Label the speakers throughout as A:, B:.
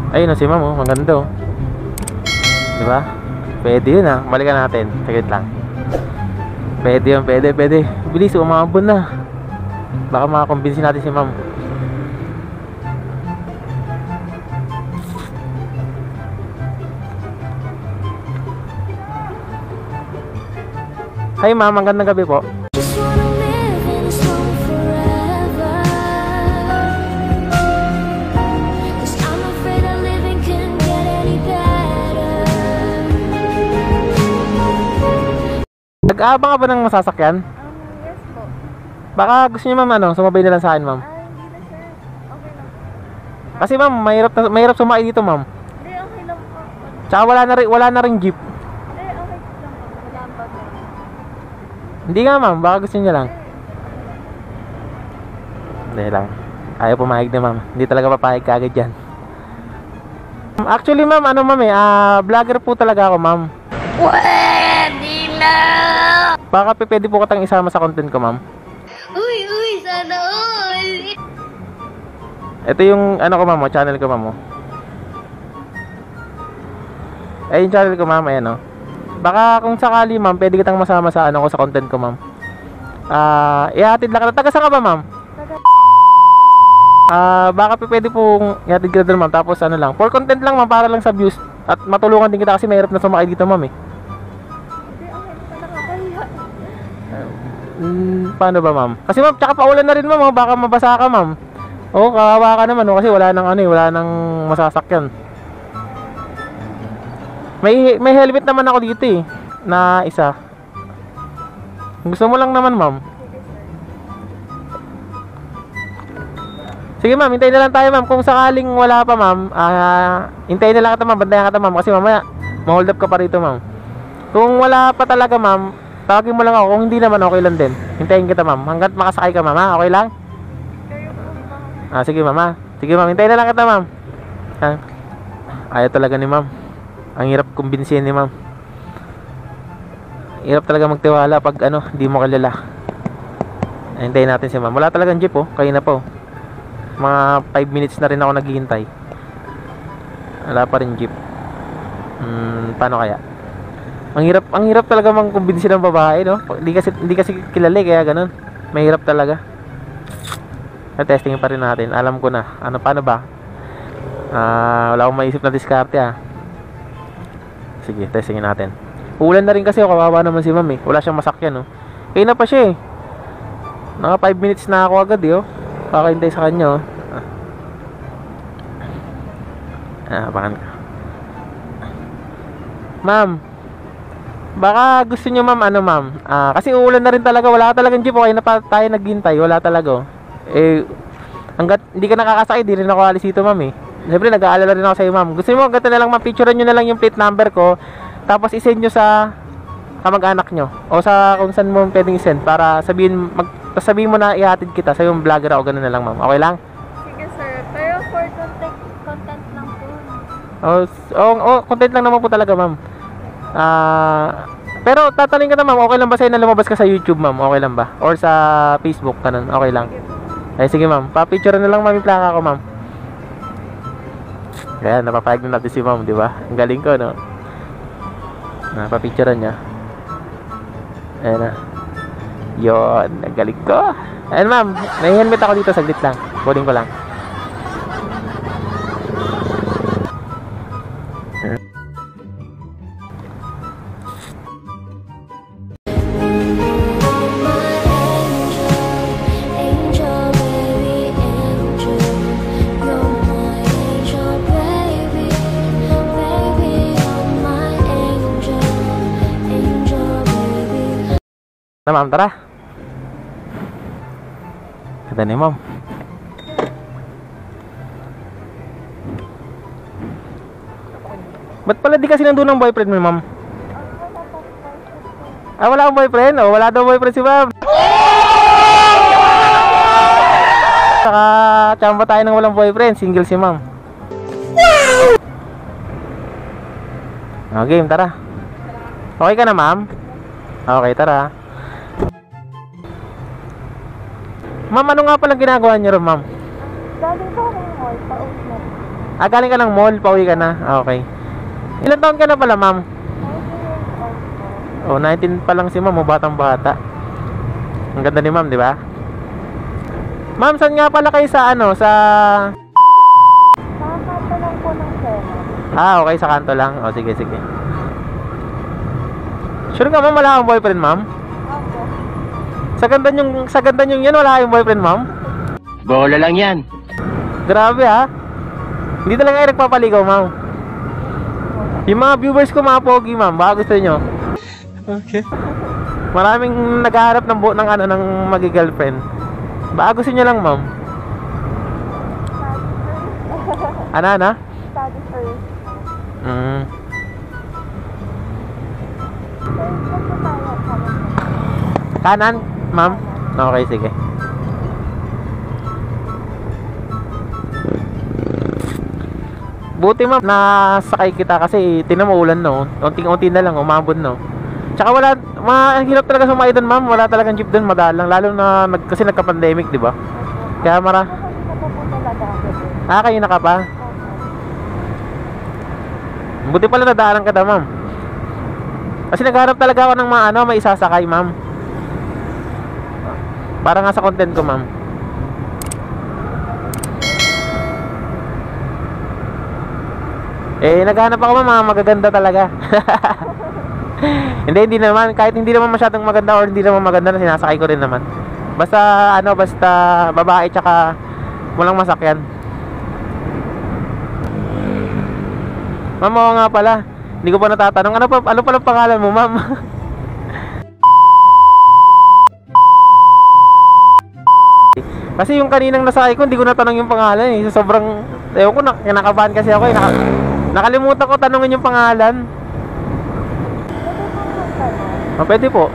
A: Ayun si ma'am, oh. Maganda, oh. Diba? Pwede yun, ah. Balikan natin. Saglit lang. Pwede yun, pwede. Bilis, umabon na. Baka makakumbinsin natin si ma'am. Hi ma'am, magandang gabi po. Nag-aabang ka ba ng masasakyan?
B: Yes po.
A: Baka gusto niyo ma'am, sumabay na lang sa akin ma'am.
B: Hindi na sir. Okay lang.
A: Kasi ma'am, mahirap sumakay dito ma'am.
B: Hindi, okay lang po.
A: Tsaka wala na ring jeep.
B: Hindi, okay lang po. Wala ang bagay.
A: Hindi nga ma'am, baka gusto niyo lang. Hindi lang. Ayaw pumayag na ma'am. Hindi talaga papayag ka agad yan. Actually ma'am, vlogger po talaga ako ma'am.
B: Pwede na!
A: Baka pwede po katang isama sa content ko ma'am.
B: Uy, sana all!
A: Ito yung ko ma'am, channel ko ma'am. Ay yung channel ko ma'am, ayan o. Baka kung sakali ma'am, pwede kitang masama sa ko sa content ko ma'am. Ihatid lang ka. Taga saan ka ba ma'am? Baka pwede pong ihatid ka doon ma'am. Tapos lang, for content lang ma'am, para lang sa views. At matulungan din kita kasi mahirap na sumakay dito ma'am eh. Paano ba ma'am? Kasi ma'am, tsaka paulan na rin ma'am, baka mabasa ka ma'am. Oo, kawawa ka naman kasi wala nang masasakyan. May helmet naman ako dito eh, na isa. Gusto mo lang naman ma'am. Sige ma'am, hintayin na lang tayo ma'am. Kung sakaling wala pa ma'am, hintayin na lang kita ma'am, bantayan kita ma'am. Kasi mamaya, ma-hold up ka pa rito ma'am. Kung wala pa talaga ma'am, tawagin mo lang ako. Kung hindi naman, okay lang din. Hintayin kita ma'am, hanggat makasakay ka ma'am, okay lang? Sige ma'am. Sige ma'am, hintayin na lang kita ma'am. Ayaw talaga ni ma'am. Ang hirap kumbinsihin ni ma'am. Hirap talaga magtiwala pag hindi mo kilala. Hintayin natin si ma'am. Wala talagang jeep oh, kayo na po. Mga 5 minutes na rin ako naghihintay. Wala pa rin jeep. Paano kaya? Ang hirap talaga mangkumbinsin ng babae, no? Hindi kasi kilala kaya ganun. Mahirap talaga. Testing pa rin natin. Alam ko na. Paano ba? Wala akong maisip na diskarte Sige, testingin natin. Ulan na rin kasi kawawa naman si ma'am eh. Wala siyang masakyan, no? Kaya na pa siya eh. Naka 5 minutes na ako agad eh, oh. Kakahintay sa kanya, oh. Abangan ka. Ma'am, baka gusto nyo ma'am, ma'am, kasi uulan na rin talaga. Wala talagang jeep, okay na pa tayo naghintay. Wala talaga, oh. Hanggat hindi ka nakakasakay, di rin ako alis dito ma'am eh. Siyempre nag-aalala rin ako sa'yo ma'am. Gusto mo ganito na lang ma'am, picturean nyo na lang yung plate number ko, tapos isend nyo sa kamag-anak nyo o sa kung saan mo pwedeng isend para sabihin mo na ihatid kita sa yung vlogger ako. Ganun na lang ma'am, okay lang?
B: Sige sir, pero for content lang po.
A: Content lang naman po talaga ma'am. Pero tatanungin ka na ma'am, okay lang ba sa'yo na lumabas ka sa YouTube ma'am? Okay lang ba? Or sa Facebook, ganun, okay lang? Sige ma'am, pa-picture na lang ma'am yung plaka ko ma'am. Kaya napapayag na natin si ma'am, di ba? Ang galing ko, no? Napapicturean niya. Ayan na. Yun, ang galing ko. Ayan ma'am, may helmet ako dito, saglit lang. Kunin ko lang. Ma'am, tara. Ganda ni ma'am. Ba't pala di kasi nandun ang boyfriend mo, ma'am? Wala akong boyfriend? Wala daw boyfriend si ma'am. Saka tsamba tayo ng walang boyfriend. Single si ma'am. Game, tara. Okay ka na ma'am? Okay, tara. Ma'am, ano nga palang ginagawa niyo ron, ma'am?
B: Galing po ako ng mall, pauwi na.
A: Ah, galing ka ng mall, pauwi ka na. Ah, okay. Ilan taon ka na pala, ma'am?
B: 19 years old po.
A: Oh, 19 pa lang si ma'am, oh, batang bata. Ang ganda ni ma'am, di ba? Ma'am, saan nga pala kayo sa ano, sa...
B: Nakakanta lang po ng Sena.
A: Ah, okay, sa kanto lang. Oh, sige, sige. Sure ka, ma'am, wala kang boyfriend, ma'am?
B: Opo.
A: Sa ganda nyong yan, wala kayong boyfriend, ma'am?
C: Bola lang yan.
A: Grabe, ha? Hindi talaga kayo nagpapaligaw, ma'am. Yung mga viewers ko, mga pogi, ma'am, baka gusto nyo. Okay. Maraming naghahanap ng magi-girlfriend. Baka gusto nyo lang, ma'am. Ana?
B: Study first.
A: Mm. Kanan, ma'am? Okay, sige. Buti, ma'am, nasakay kita kasi tinan mo ulan, no? Unting-unti na lang, umabot, no? Tsaka wala, hirap talaga sumakay doon, ma'am. Wala talagang jeep doon, madalang. Lalo na, kasi nagka-pandemic, di ba? Kaya Ah, kayo na ka pa? Buti pala nadaanan ka daw, ma'am. Kasi nagharap talaga ako ng mga may isasakay, ma'am. Para nga sa content ko, ma'am. Naghanap ako, ma'am, mga magaganda talaga. Hindi naman. Kahit hindi naman masyadong maganda or hindi naman maganda na sinasakay ko rin naman. Basta, basta babae tsaka walang masakyan. Ma'am, oo nga pala. Hindi ko pa natatanong. Ano pala pangalan mo, ma'am? Kasi yung kaninang nasakay ko, hindi ko natanong yung pangalan eh. Sobrang, ewan ko, kinakabahan kasi ako eh. Nakalimutan ko tanongin yung pangalan. Pwede po.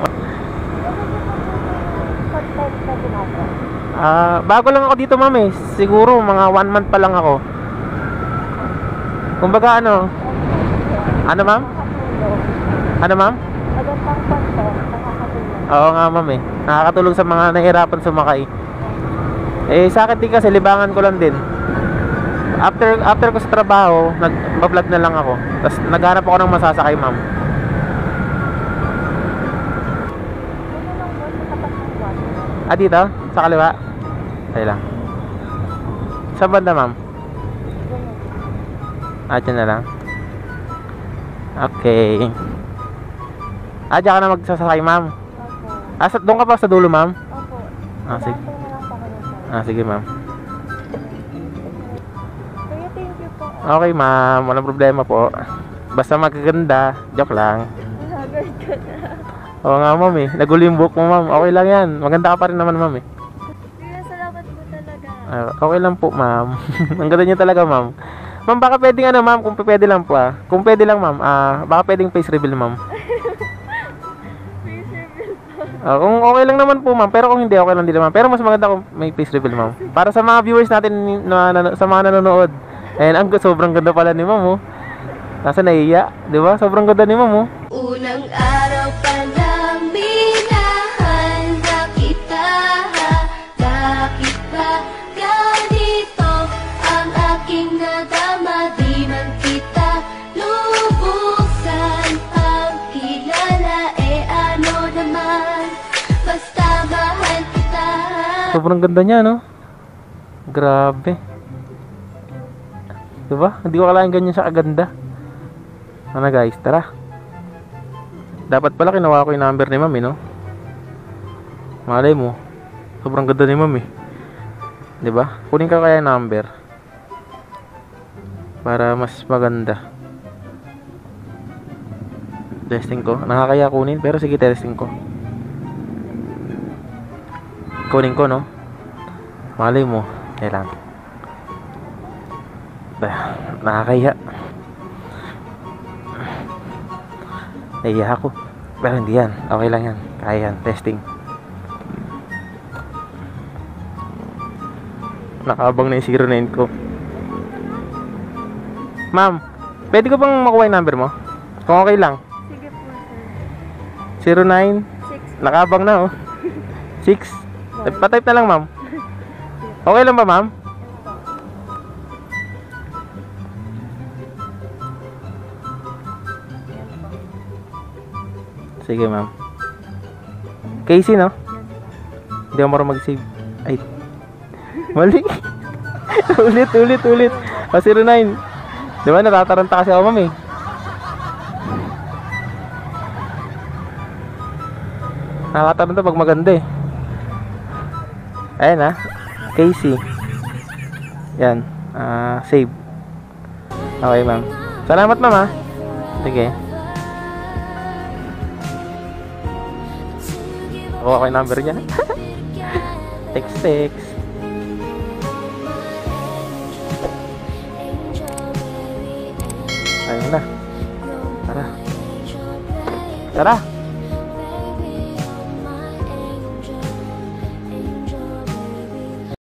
A: Bago lang ako dito, ma'am eh. Siguro mga 1 month pa lang ako. Kumbaga ano, ma'am? Ano, ma'am?
B: Magandang content, nakakatulong.
A: Oo nga, ma'am eh. Nakakatulong sa mga nahihirapan sumakay. Sa akin din kasi libangan ko lang din. After ko sa trabaho, nag-vlog na lang ako. Tapos naghanap ako ng masasakay, ma'am. Dito? Sa kaliwa? Tayo lang. Sa banda, ma'am? Dyan na lang. Okay. Diyan ka na magsasakay, ma'am?
B: Opo.
A: Doon ka pa sa dulo, ma'am?
B: Opo.
A: Sige.
B: Bantay na lang po ako nito.
A: Sige, ma'am.
B: Kuya, thank you po.
A: Okay, ma'am. Walang problema po. Basta magaganda. Joke lang.
B: Haggard ka na.
A: Oo nga, ma'am eh. Nagulimbok mo, ma'am. Okay lang yan. Maganda ka pa rin naman, ma'am eh.
B: Kuya, salamat po talaga.
A: Okay lang po, ma'am. Ang ganda niyo talaga, ma'am. Ma'am, baka pwedeng ma'am, kung pwede lang po Kung pwede lang, ma'am, baka pwedeng face reveal, ma'am.
B: Face reveal po.
A: Kung okay lang naman po, ma'am. Pero kung hindi, okay lang din naman. Pero mas maganda kung may face reveal, ma'am. Para sa mga viewers natin, sa mga nanonood. Sobrang ganda pala ni ma'am, oh. Nasa naiya, di ba? Sobrang ganda ni ma'am, oh.
B: Unang araw pa lang minahanda kita. Bakit ba ganito ang aking nadama? Di man kita lubusan pagkilala. Ano naman, basta mahal kita.
A: Sobrang ganda niya, no? Grabe. Diba? Hindi ko kalahin ganyan siya kaganda. Ano guys, tara. Dapat pala kinuha ko yung number ni ma'am, no? Malay mo. Sobrang ganda ni ma'am, eh. Diba? Kunin ka kaya yung number. Para mas maganda. Testing ko. Nakakaya kunin, pero sige, testing ko. Kunin ko, no? Malay mo. Kailan. Nakakaya. Naiya ako. Pero hindi yan. Okay lang yan. Kaya yan. Testing. Nakaabang na yung 09 ko. Ma'am, pwede ko bang makuha yung number mo? Kung okay lang.
B: Sige po, sir.
A: 09.
B: 6.
A: Nakaabang na, oh. 6. Patype na lang, ma'am. Okay lang ba, ma'am? Sige, ma'am. Casey, no? Hindi ako marunong mag-save. Ay. Mali. ulit. O, 09. Di ba, natataranta kasi ako, ma'am, eh. Nakakataranta pag maganda, eh. Ayan, ha. Casey. Yan. Save. Okay, ma'am. Salamat, ma'am, ha. Sige. Kuha ko yung number niya. Text. Ayun na. Tara.